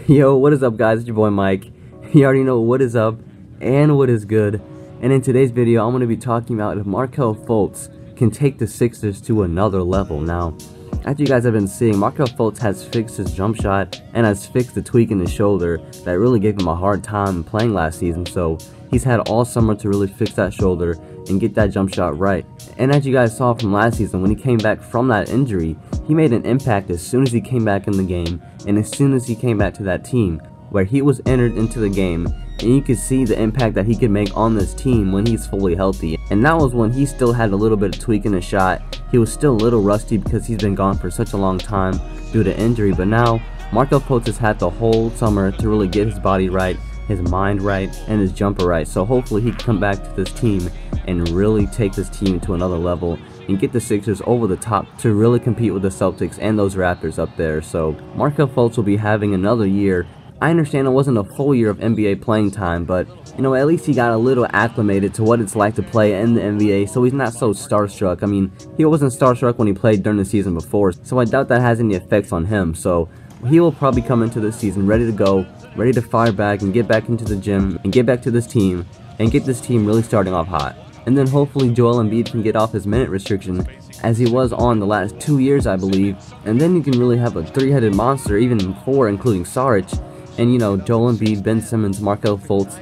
Yo, what is up guys, it's your boy Mike. You already know what is up and what is good. And in today's video, I'm going to be talking about if Markelle Fultz can take the Sixers to another level. Now, as you guys have been seeing, Markelle Fultz has fixed his jump shot and has fixed the tweak in his shoulder that really gave him a hard time playing last season. So he's had all summer to really fix that shoulder and get that jump shot right. And as you guys saw from last season, when he came back from that injury, he made an impact as soon as he came back in the game and as soon as he came back to that team where he was entered into the game, and you could see the impact that he could make on this team when he's fully healthy. And that was when he still had a little bit of tweak in his shot. He was still a little rusty because he's been gone for such a long time due to injury, but now Markelle Fultz has had the whole summer to really get his body right, his mind right, and his jumper right. So hopefully he can come back to this team and really take this team to another level and get the Sixers over the top to really compete with the Celtics and those Raptors up there. So Markelle Fultz will be having another year. I understand it wasn't a full year of NBA playing time, but you know, at least he got a little acclimated to what it's like to play in the NBA, so he's not so starstruck. I mean, he wasn't starstruck when he played during the season before, so I doubt that has any effects on him. So he will probably come into this season ready to go, ready to fire back and get back into the gym and get back to this team and get this team really starting off hot. And then hopefully Joel Embiid can get off his minute restriction as he was on the last 2 years, I believe. And then you can really have a three-headed monster, even four, including Saric. And you know, Joel Embiid, Ben Simmons, Markelle Fultz,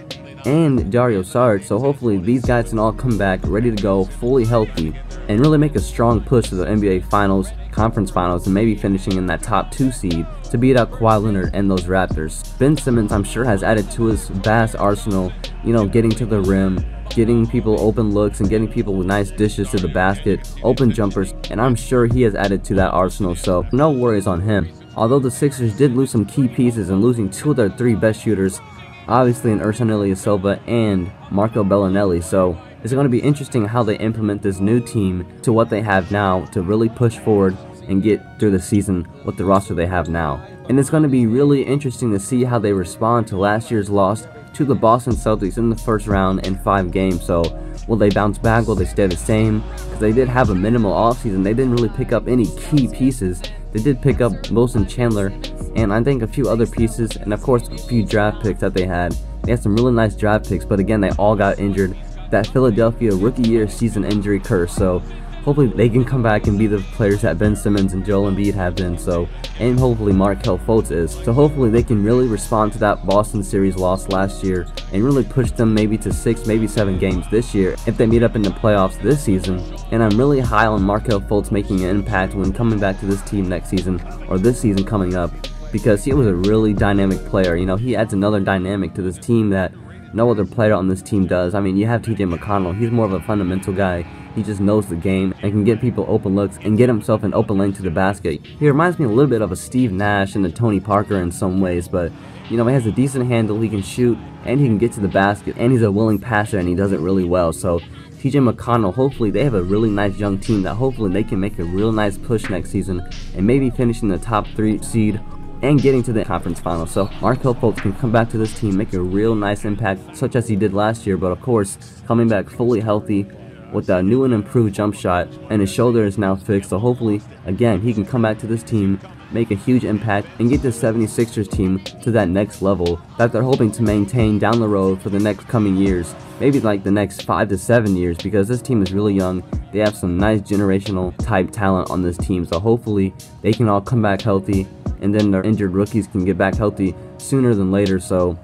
and Dario Saric. So hopefully these guys can all come back ready to go, fully healthy, and really make a strong push to the NBA Finals, Conference Finals, and maybe finishing in that top 2 seed to beat out Kawhi Leonard and those Raptors. Ben Simmons, I'm sure, has added to his vast arsenal, you know, getting to the rim, getting people open looks, and getting people with nice dishes to the basket, open jumpers, and I'm sure he has added to that arsenal, so no worries on him. Although the Sixers did lose some key pieces and losing 2 of their 3 best shooters, obviously in Ersan Ilyasova and Marco Bellinelli, so it's going to be interesting how they implement this new team to what they have now to really push forward and get through the season with the roster they have now. And it's going to be really interesting to see how they respond to last year's loss to the Boston Celtics in the first round in 5 games. So will they bounce back? Will they stay the same? Because they did have a minimal offseason. They didn't really pick up any key pieces. They did pick up Wilson Chandler and I think a few other pieces, and of course a few draft picks that they had. They had some really nice draft picks, but again, they all got injured. That Philadelphia rookie year season injury curse. So hopefully they can come back and be the players that Ben Simmons and Joel Embiid have been, so, and hopefully Markelle Fultz is. So hopefully they can really respond to that Boston series loss last year and really push them maybe to 6, maybe 7 games this year if they meet up in the playoffs this season. And I'm really high on Markelle Fultz making an impact when coming back to this team next season, or this season coming up, because he was a really dynamic player. You know, he adds another dynamic to this team that no other player on this team does. I mean, you have TJ McConnell. He's more of a fundamental guy. He just knows the game and can get people open looks and get himself an open lane to the basket. He reminds me a little bit of a Steve Nash and a Tony Parker in some ways, but you know, he has a decent handle, he can shoot, and he can get to the basket, and he's a willing passer, and he does it really well. So TJ McConnell, hopefully they have a really nice young team that hopefully they can make a real nice push next season and maybe finish in the top 3 seed and getting to the conference finals. So Markelle Fultz can come back to this team, make a real nice impact such as he did last year, but of course coming back fully healthy with a new and improved jump shot, and his shoulder is now fixed. So hopefully again he can come back to this team, make a huge impact, and get the 76ers team to that next level that they're hoping to maintain down the road for the next coming years, maybe like the next 5 to 7 years, because this team is really young. They have some nice generational type talent on this team, so hopefully they can all come back healthy, and then their injured rookies can get back healthy sooner than later. So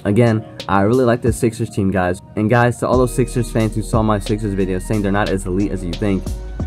again, I really like this Sixers team, guys. And guys, to all those Sixers fans who saw my Sixers video saying they're not as elite as you think,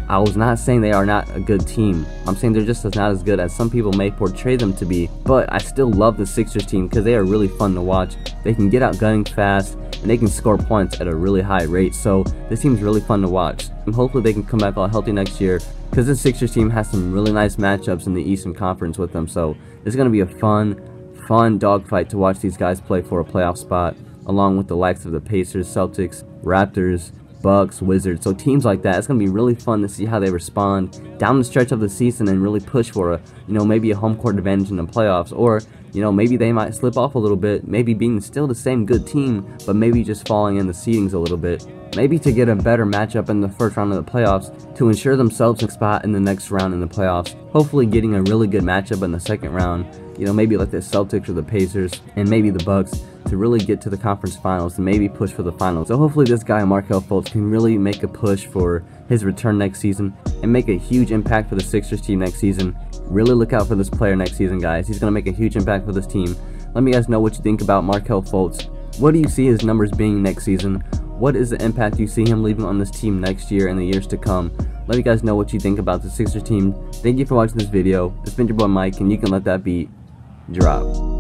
I was not saying they are not a good team. I'm saying they're just not as good as some people may portray them to be. But I still love the Sixers team because they are really fun to watch. They can get out gunning fast, and they can score points at a really high rate. So this team's really fun to watch. And hopefully they can come back all healthy next year, because this Sixers team has some really nice matchups in the Eastern Conference with them. So it's going to be a fun dogfight to watch these guys play for a playoff spot, along with the likes of the Pacers, Celtics, Raptors, Bucks, Wizards. So teams like that, it's going to be really fun to see how they respond down the stretch of the season and really push for a, maybe a home court advantage in the playoffs. Or, maybe they might slip off a little bit, maybe being still the same good team, but maybe just falling in the seedings a little bit. Maybe to get a better matchup in the first round of the playoffs to ensure themselves a spot in the next round in the playoffs. Hopefully getting a really good matchup in the second round, maybe like the Celtics or the Pacers and maybe the Bucks, to really get to the conference finals and maybe push for the finals. So hopefully this guy Markelle Fultz can really make a push for his return next season and make a huge impact for the Sixers team next season. Really look out for this player next season, guys. He's going to make a huge impact for this team. Let me guys know what you think about Markelle Fultz. What do you see his numbers being next season? What is the impact you see him leaving on this team next year and the years to come? Let me guys know what you think about the Sixers team. Thank you for watching this video. It's been your boy Mike, and you can let that beat drop.